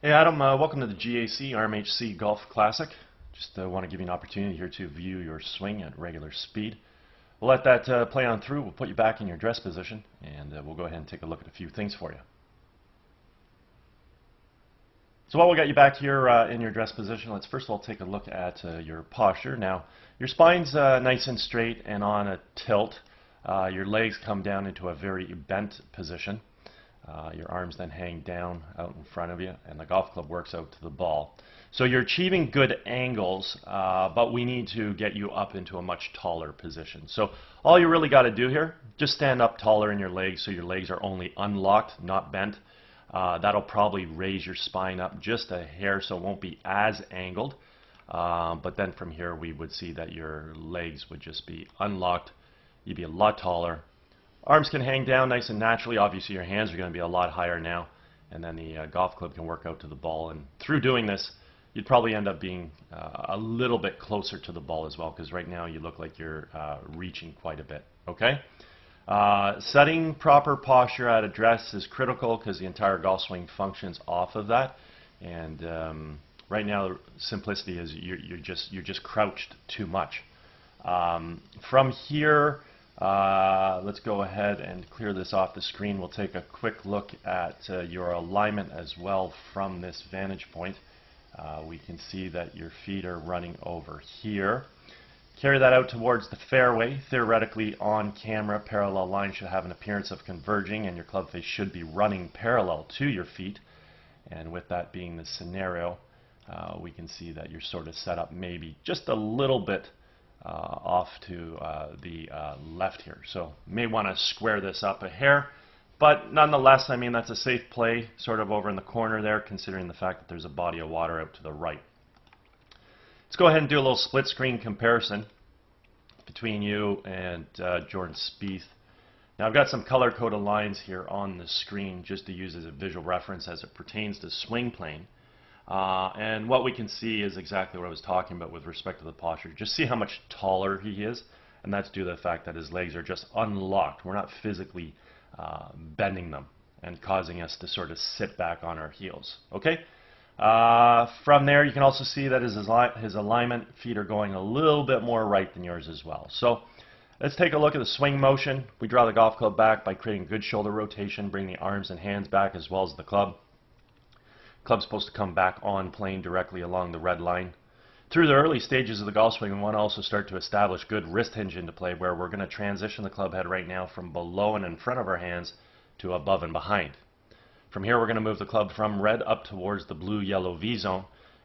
Hey Adam, welcome to the GAC RMHC Golf Classic. Just want to give you an opportunity here to view your swing at regular speed. We'll let that play on through. We'll put you back in your dress position, and we'll go ahead and take a look at a few things for you. So while we got you back here in your dress position, let's first of all take a look at your posture. Now, your spine's nice and straight and on a tilt. Your legs come down into a very bent position. Your arms then hang down out in front of you, and the golf club works out to the ball. So you're achieving good angles, but we need to get you up into a much taller position. So all you really got to do here, just stand up taller in your legs so your legs are only unlocked, not bent. That'll probably raise your spine up just a hair so it won't be as angled. But then from here we would see that your legs would just be unlocked. You'd be a lot taller. Arms can hang down nice and naturally. Obviously your hands are going to be a lot higher now, and then the golf club can work out to the ball, and through doing this you'd probably end up being a little bit closer to the ball as well, because right now you look like you're reaching quite a bit. Okay? Setting proper posture at address is critical because the entire golf swing functions off of that, and right now simplicity is you're just crouched too much. From here, let's go ahead and clear this off the screen. We'll take a quick look at your alignment as well from this vantage point. We can see that your feet are running over here. Carry that out towards the fairway. Theoretically, on camera, parallel lines should have an appearance of converging, and your club face should be running parallel to your feet. And with that being the scenario, we can see that you're sort of set up maybe just a little bit off to the left here. So may want to square this up a hair, but nonetheless, I mean, that's a safe play sort of over in the corner there, considering the fact that there's a body of water out to the right. Let's go ahead and do a little split screen comparison between you and Jordan Spieth. Now I've got some color-coded lines here on the screen just to use as a visual reference as it pertains to swing plane. And what we can see is exactly what I was talking about with respect to the posture. Just see how much taller he is, and that's due to the fact that his legs are just unlocked. We're not physically bending them and causing us to sort of sit back on our heels. Okay? From there, you can also see that his alignment, feet are going a little bit more right than yours as well. So let's take a look at the swing motion. We draw the golf club back by creating good shoulder rotation, bring the arms and hands back as well as the club. Club's supposed to come back on plane directly along the red line. Through the early stages of the golf swing, we want to also start to establish good wrist hinge into play, where we're going to transition the club head right now from below and in front of our hands to above and behind. From here, we're going to move the club from red up towards the blue-yellow V zone,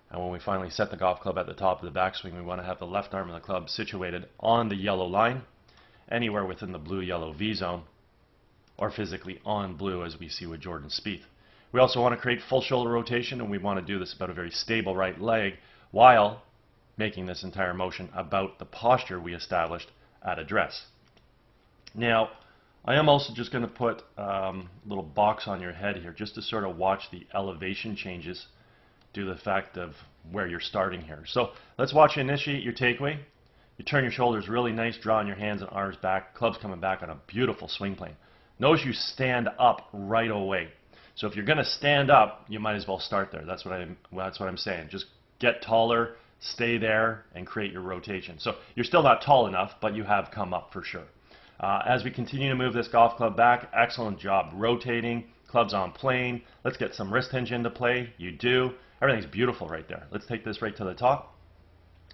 and when we finally set the golf club at the top of the backswing, we want to have the left arm of the club situated on the yellow line, anywhere within the blue-yellow V zone, or physically on blue as we see with Jordan Spieth. We also want to create full shoulder rotation, and we want to do this about a very stable right leg while making this entire motion about the posture we established at address. Now, I am also just going to put a little box on your head here just to sort of watch the elevation changes due to the fact of where you're starting here. So let's watch you initiate your takeaway. You turn your shoulders really nice, drawing your hands and arms back. Club's coming back on a beautiful swing plane. Notice you stand up right away. So if you're going to stand up, you might as well start there. That's what I'm saying. Just get taller, stay there, and create your rotation. So you're still not tall enough, but you have come up for sure. As we continue to move this golf club back, excellent job rotating. Club's on plane. Let's get some wrist hinge into play. You do. Everything's beautiful right there. Let's take this right to the top.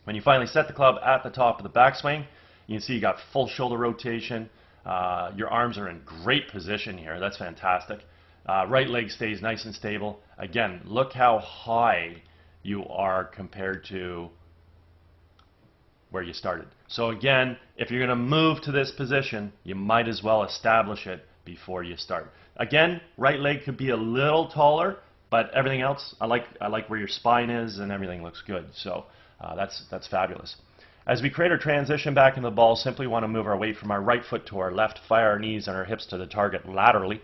When you finally set the club at the top of the backswing, you can see you got full shoulder rotation. Your arms are in great position here. That's fantastic. Right leg stays nice and stable. Again, look how high you are compared to where you started. So again, if you're going to move to this position, you might as well establish it before you start. Again, right leg could be a little taller, but everything else, I like where your spine is, and everything looks good. So that's fabulous. As we create our transition back into the ball, simply want to move our weight from our right foot to our left, fire our knees and our hips to the target laterally,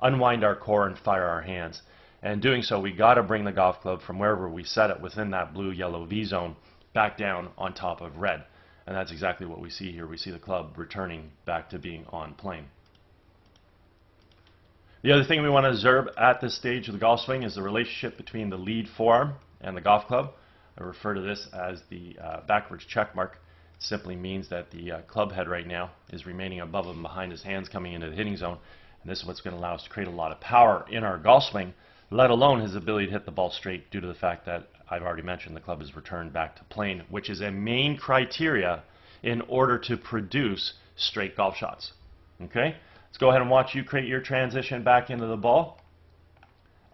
unwind our core and fire our hands. And doing so, we got to bring the golf club from wherever we set it within that blue-yellow V zone back down on top of red. And that's exactly what we see here. We see the club returning back to being on plane. The other thing we want to observe at this stage of the golf swing is the relationship between the lead forearm and the golf club. I refer to this as the backwards check mark. It simply means that the club head right now is remaining above and behind his hands coming into the hitting zone. And this is what's going to allow us to create a lot of power in our golf swing, let alone his ability to hit the ball straight due to the fact that I've already mentioned the club is returned back to plane, which is a main criteria in order to produce straight golf shots. Okay? Let's go ahead and watch you create your transition back into the ball.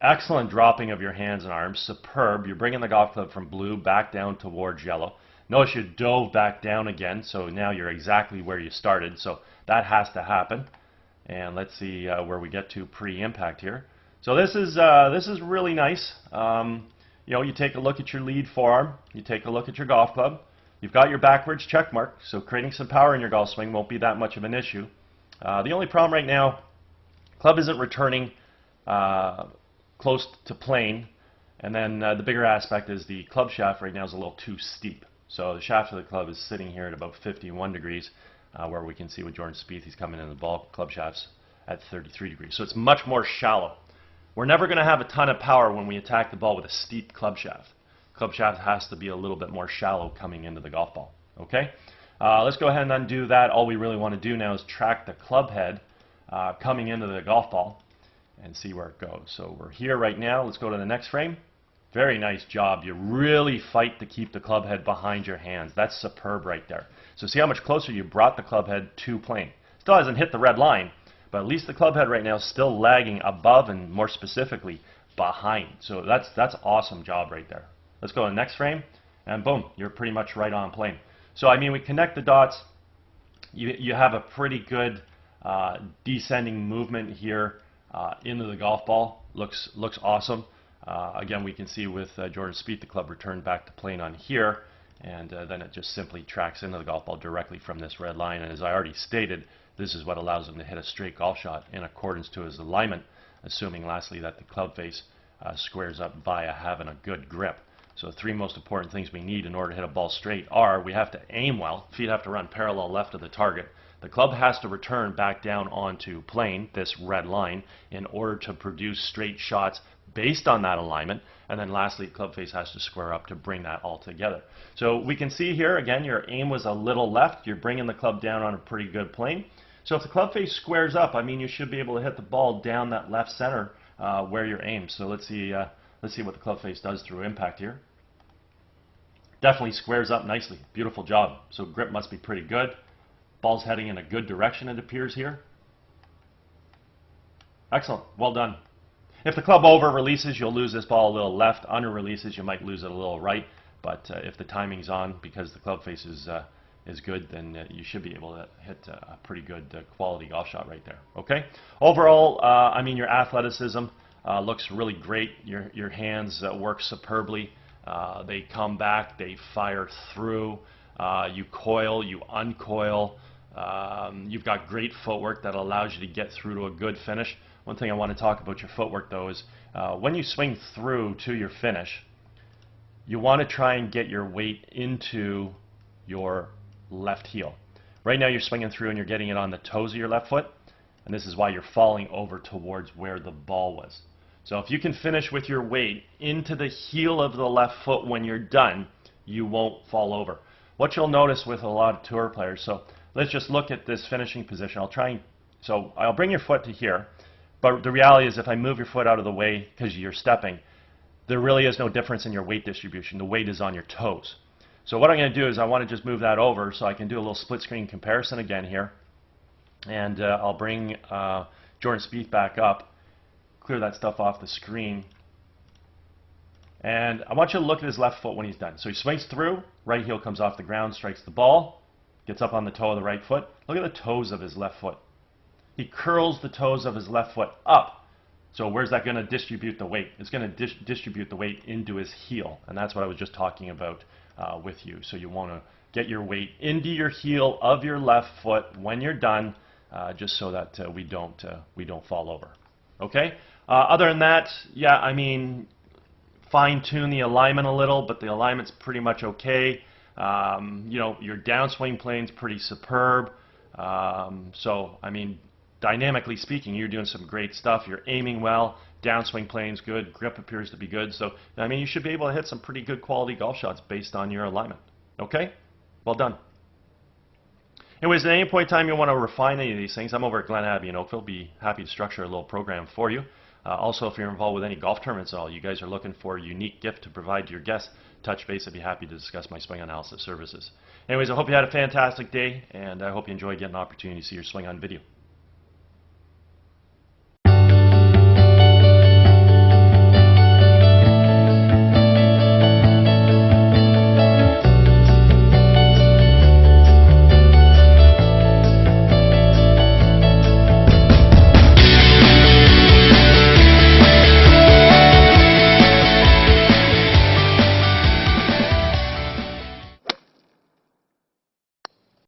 Excellent dropping of your hands and arms. Superb. You're bringing the golf club from blue back down towards yellow. Notice you dove back down again, so now you're exactly where you started. So that has to happen. And let's see where we get to pre-impact here. So this is really nice. You know, you take a look at your lead forearm. You take a look at your golf club. You've got your backwards check mark, so creating some power in your golf swing won't be that much of an issue. The only problem right now, club isn't returning close to plane, and then the bigger aspect is the club shaft right now is a little too steep. So the shaft of the club is sitting here at about 51 degrees, where we can see with Jordan Spieth, he's coming in the ball club shafts at 33 degrees. So it's much more shallow. We're never going to have a ton of power when we attack the ball with a steep club shaft. Club shaft has to be a little bit more shallow coming into the golf ball. Okay? Let's go ahead and undo that. All we really want to do now is track the club head coming into the golf ball and see where it goes. So we're here right now. Let's go to the next frame. Very nice job. You really fight to keep the club head behind your hands. That's superb right there. So see how much closer you brought the club head to plane. Still hasn't hit the red line, but at least the club head right now is still lagging above and more specifically behind. So that's awesome job right there. Let's go to the next frame, and boom, you're pretty much right on plane. So I mean, we connect the dots. You have a pretty good descending movement here into the golf ball. Looks awesome. Again, we can see with Jordan Spieth, the club returned back to plane on here, and then it just simply tracks into the golf ball directly from this red line. And as I already stated, this is what allows him to hit a straight golf shot in accordance to his alignment, assuming lastly that the club face squares up via having a good grip. So the three most important things we need in order to hit a ball straight are: we have to aim well, feet have to run parallel left of the target, the club has to return back down onto plane, this red line, in order to produce straight shots based on that alignment, and then lastly, club face has to square up to bring that all together. So we can see here, again, your aim was a little left, you're bringing the club down on a pretty good plane. So if the club face squares up, I mean, you should be able to hit the ball down that left center where you're aimed. So let's see what the club face does through impact here. Definitely squares up nicely. Beautiful job. So grip must be pretty good. Ball's heading in a good direction, it appears here. Excellent. Well done. If the club over releases, you'll lose this ball a little left. Under releases, you might lose it a little right. But if the timing's on, because the club face is good, then you should be able to hit a pretty good quality golf shot right there. Okay. Overall, I mean, your athleticism looks really great. Your hands work superbly. They come back, they fire through, you coil, you uncoil, you've got great footwork that allows you to get through to a good finish. One thing I want to talk about your footwork though is when you swing through to your finish, you want to try and get your weight into your left heel. Right now you're swinging through and you're getting it on the toes of your left foot, and this is why you're falling over towards where the ball was. So if you can finish with your weight into the heel of the left foot when you're done, you won't fall over. What you'll notice with a lot of tour players, so let's just look at this finishing position. I'll bring your foot to here, but the reality is if I move your foot out of the way because you're stepping, there really is no difference in your weight distribution. The weight is on your toes. So what I'm going to do is I want to just move that over so I can do a little split screen comparison again here. And I'll bring Jordan Spieth back up. Clear that stuff off the screen. And I want you to look at his left foot when he's done. So he swings through, right heel comes off the ground, strikes the ball, gets up on the toe of the right foot. Look at the toes of his left foot. He curls the toes of his left foot up. So where's that going to distribute the weight? It's going to distribute the weight into his heel. And that's what I was just talking about with you. So you want to get your weight into your heel of your left foot when you're done, just so that we don't fall over. Okay? Other than that, yeah, I mean, fine-tune the alignment a little, but the alignment's pretty much okay. You know, your downswing plane's pretty superb. So, I mean, dynamically speaking, you're doing some great stuff. You're aiming well, downswing playing's good, grip appears to be good. So, I mean, you should be able to hit some pretty good quality golf shots based on your alignment. Okay? Well done. Anyways, at any point in time you want to refine any of these things, I'm over at Glen Abbey in Oakville. Be happy to structure a little program for you. Also, if you're involved with any golf tournaments at all, you guys are looking for a unique gift to provide to your guests, touch base. I'd be happy to discuss my swing analysis services. Anyways, I hope you had a fantastic day, and I hope you enjoyed getting an opportunity to see your swing on video.